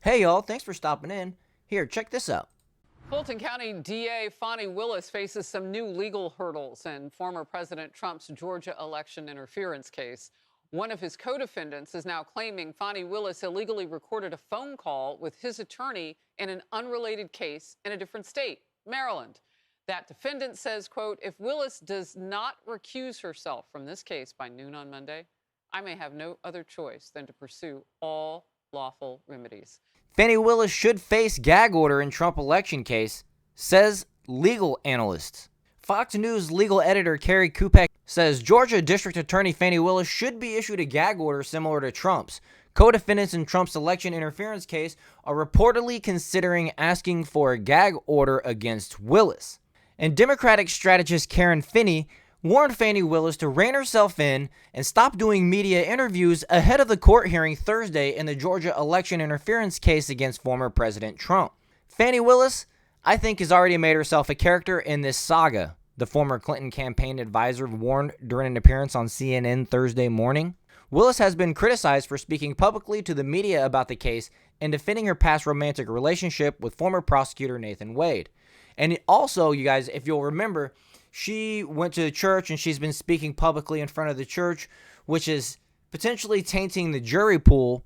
Hey y'all, thanks for stopping in. Here, check this out. Fulton County DA Fani Willis faces some new legal hurdles in former President Trump's Georgia election interference case. One of his co-defendants is now claiming Fani Willis illegally recorded a phone call with his attorney in an unrelated case in a different state, Maryland. That defendant says, quote, if Willis does not recuse herself from this case by noon on Monday, I may have no other choice than to pursue all lawful remedies. Fani Willis should face gag order in Trump election case, says legal analysts. Fox News legal editor Kerry Kupek says Georgia District Attorney Fani Willis should be issued a gag order similar to Trump's. Co-defendants in Trump's election interference case are reportedly considering asking for a gag order against Willis. And Democratic strategist Karen Finney warned Fani Willis to rein herself in and stop doing media interviews ahead of the court hearing Thursday in the Georgia election interference case against former President Trump. Fani Willis, I think, has already made herself a character in this saga, the former Clinton campaign advisor warned during an appearance on CNN Thursday morning. Willis has been criticized for speaking publicly to the media about the case and defending her past romantic relationship with former prosecutor Nathan Wade. And also, you guys, if you'll remember, she went to the church and she's been speaking publicly in front of the church, which is potentially tainting the jury pool,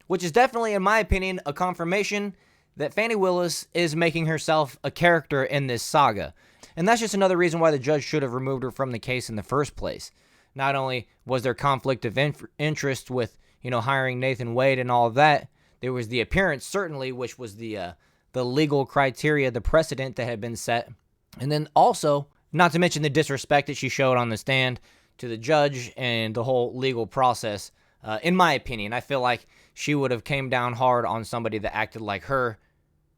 which is definitely, in my opinion, a confirmation that Fani Willis is making herself a character in this saga. And that's just another reason why the judge should have removed her from the case in the first place. Not only was there conflict of interest with, hiring Nathan Wade and all of that, there was the appearance, certainly, which was the legal criteria, the precedent that had been set. And then also, not to mention the disrespect that she showed on the stand to the judge and the whole legal process. In my opinion, I feel like she would have came down hard on somebody that acted like her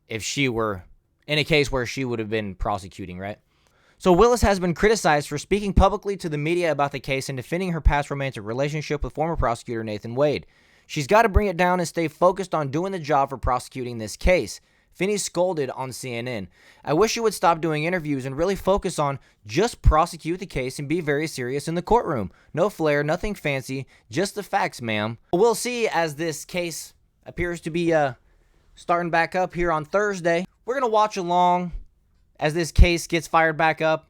if she were in a case where she would have been prosecuting, right? So Willis has been criticized for speaking publicly to the media about the case and defending her past romantic relationship with former prosecutor Nathan Wade. She's got to bring it down and stay focused on doing the job for prosecuting this case. Finney scolded on CNN. I wish you would stop doing interviews and really focus on just prosecute the case and be very serious in the courtroom. No flair, nothing fancy, just the facts, ma'am. We'll see as this case appears to be starting back up here on Thursday. We're going to watch along as this case gets fired back up.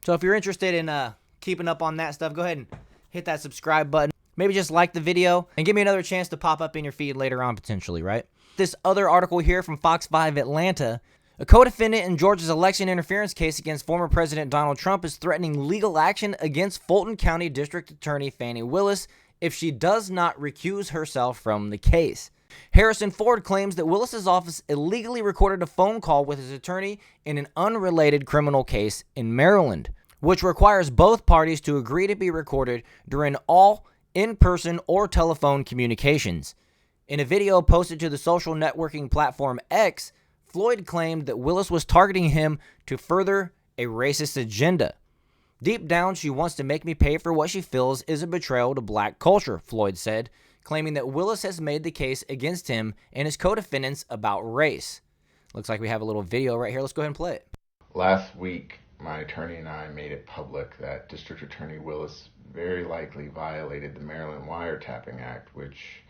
So if you're interested in keeping up on that stuff, go ahead and hit that subscribe button. Maybe just like the video and give me another chance to pop up in your feed later on potentially, right? This other article here from Fox 5 Atlanta. A co-defendant in Georgia's election interference case against former President Donald Trump is threatening legal action against Fulton County District Attorney Fani Willis if she does not recuse herself from the case. Harrison Ford claims that Willis's office illegally recorded a phone call with his attorney in an unrelated criminal case in Maryland, which requires both parties to agree to be recorded during all in-person or telephone communications. In a video posted to the social networking platform X, Floyd claimed that Willis was targeting him to further a racist agenda. Deep down, she wants to make me pay for what she feels is a betrayal to black culture, Floyd said, claiming that Willis has made the case against him and his co-defendants about race. Looks like we have a little video right here. Let's go ahead and play it. Last week, my attorney and I made it public that District Attorney Willis very likely violated the Maryland Wiretapping Act, which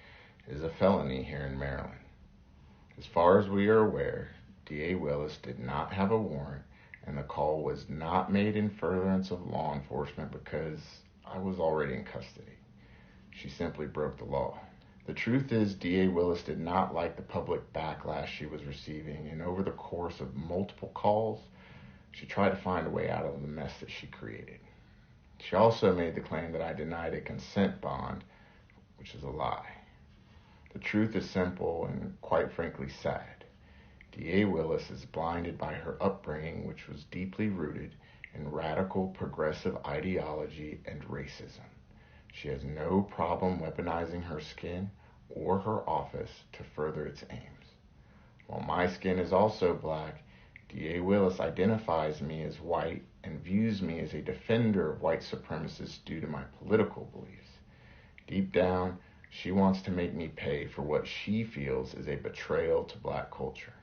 is a felony here in Maryland. As far as we are aware, DA Willis did not have a warrant, and the call was not made in furtherance of law enforcement because I was already in custody. She simply broke the law. The truth is, DA Willis did not like the public backlash she was receiving, and over the course of multiple calls, she tried to find a way out of the mess that she created. She also made the claim that I denied a consent bond, which is a lie. The truth is simple and quite frankly sad. DA Willis is blinded by her upbringing, which was deeply rooted in radical progressive ideology and racism. She has no problem weaponizing her skin or her office to further its aims. While my skin is also black, DA Willis identifies me as white and views me as a defender of white supremacists due to my political beliefs. Deep down, she wants to make me pay for what she feels is a betrayal to black culture.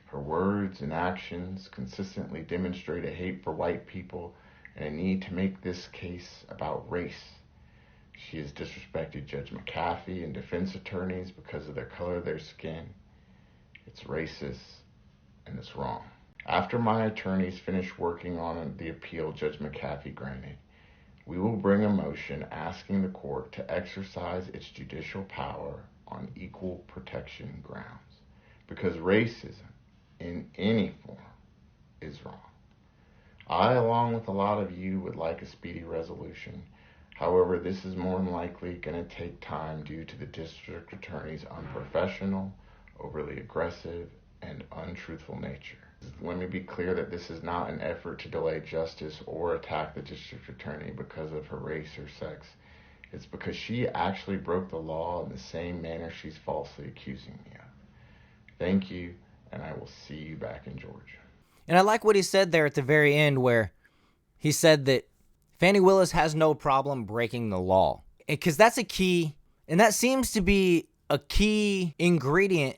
Her words and actions consistently demonstrate a hate for white people and a need to make this case about race. She has disrespected Judge McAfee and defense attorneys because of the color of their skin. It's racist and it's wrong. After my attorneys finish working on the appeal Judge McAfee granted, we will bring a motion asking the court to exercise its judicial power on equal protection grounds, because racism in any form is wrong. I, along with a lot of you, would like a speedy resolution. However, this is more than likely going to take time due to the district attorney's unprofessional, overly aggressive, and untruthful nature. Let me be clear that this is not an effort to delay justice or attack the district attorney because of her race or sex. It's because she actually broke the law in the same manner she's falsely accusing me of. Thank you, and I will see you back in Georgia. And I like what he said there at the very end, where he said that Fani Willis has no problem breaking the law. Because that's a key, and that seems to be a key ingredient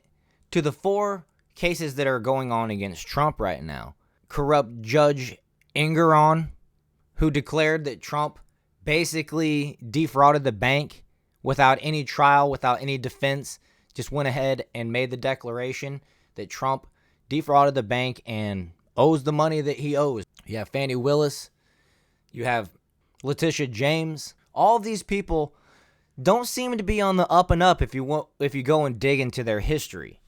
to the 4 cases that are going on against Trump right now. Corrupt Judge Engeron, who declared that Trump basically defrauded the bank without any trial, without any defense, just went ahead and made the declaration that Trump defrauded the bank and owes the money that he owes. You have Fani Willis, you have Letitia James. All of these people don't seem to be on the up and up if you go and dig into their history.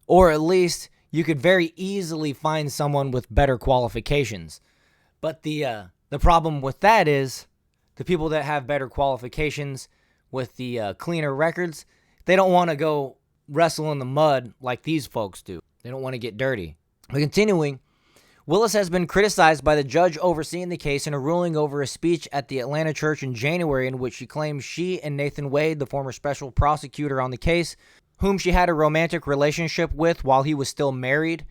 Or at least you could very easily find someone with better qualifications. But the problem with that is the people that have better qualifications with the cleaner records, they don't want to go wrestle in the mud like these folks do. They don't want to get dirty. But continuing, Willis has been criticized by the judge overseeing the case in a ruling over a speech at the Atlanta church in January in which she claims she and Nathan Wade, the former special prosecutor on the case, whom she had a romantic relationship with while he was still married,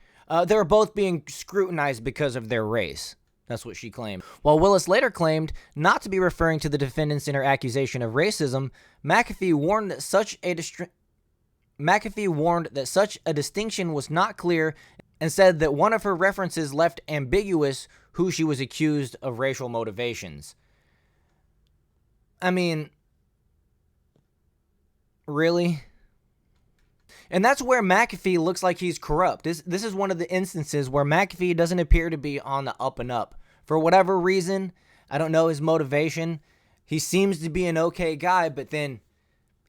they were both being scrutinized because of their race. That's what she claimed. While Willis later claimed not to be referring to the defendants in her accusation of racism, McAfee warned that such a distinction was not clear and said that one of her references left ambiguous who she was accused of racial motivations. I mean, really? And that's where McAfee looks like he's corrupt. This is one of the instances where McAfee doesn't appear to be on the up and up. For whatever reason, I don't know his motivation. He seems to be an okay guy, but then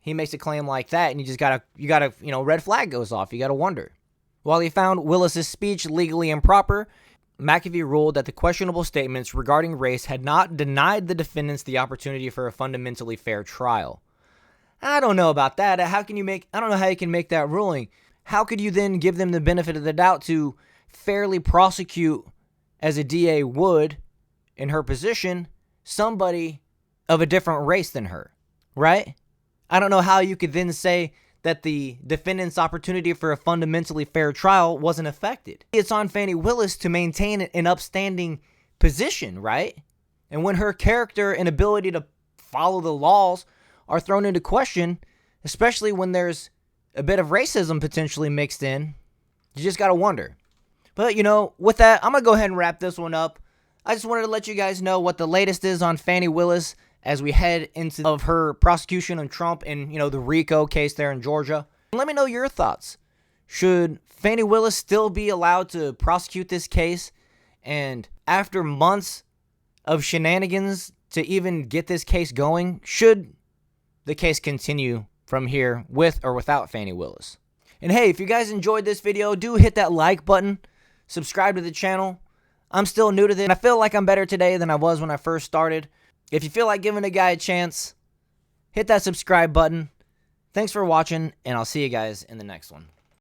he makes a claim like that, and you gotta, red flag goes off. You gotta wonder. While he found Willis's speech legally improper, McAfee ruled that the questionable statements regarding race had not denied the defendants the opportunity for a fundamentally fair trial. I don't know about that. I don't know how you can make that ruling. How could you then give them the benefit of the doubt to fairly prosecute, as a DA would, in her position, somebody of a different race than her, right? I don't know how you could then say that the defendant's opportunity for a fundamentally fair trial wasn't affected. It's on Fani Willis to maintain an upstanding position, right? And when her character and ability to follow the laws are thrown into question, especially when there's a bit of racism potentially mixed in, you just got to wonder. But, with that, I'm going to go ahead and wrap this one up. I just wanted to let you guys know what the latest is on Fani Willis as we head into of her prosecution of Trump and, the RICO case there in Georgia. Let me know your thoughts. Should Fani Willis still be allowed to prosecute this case? And after months of shenanigans to even get this case going, should the case continue from here with or without Fani Willis? And hey, if you guys enjoyed this video, do hit that like button, subscribe to the channel. I'm still new to this, and I feel like I'm better today than I was when I first started. If you feel like giving a guy a chance, hit that subscribe button. Thanks for watching, and I'll see you guys in the next one.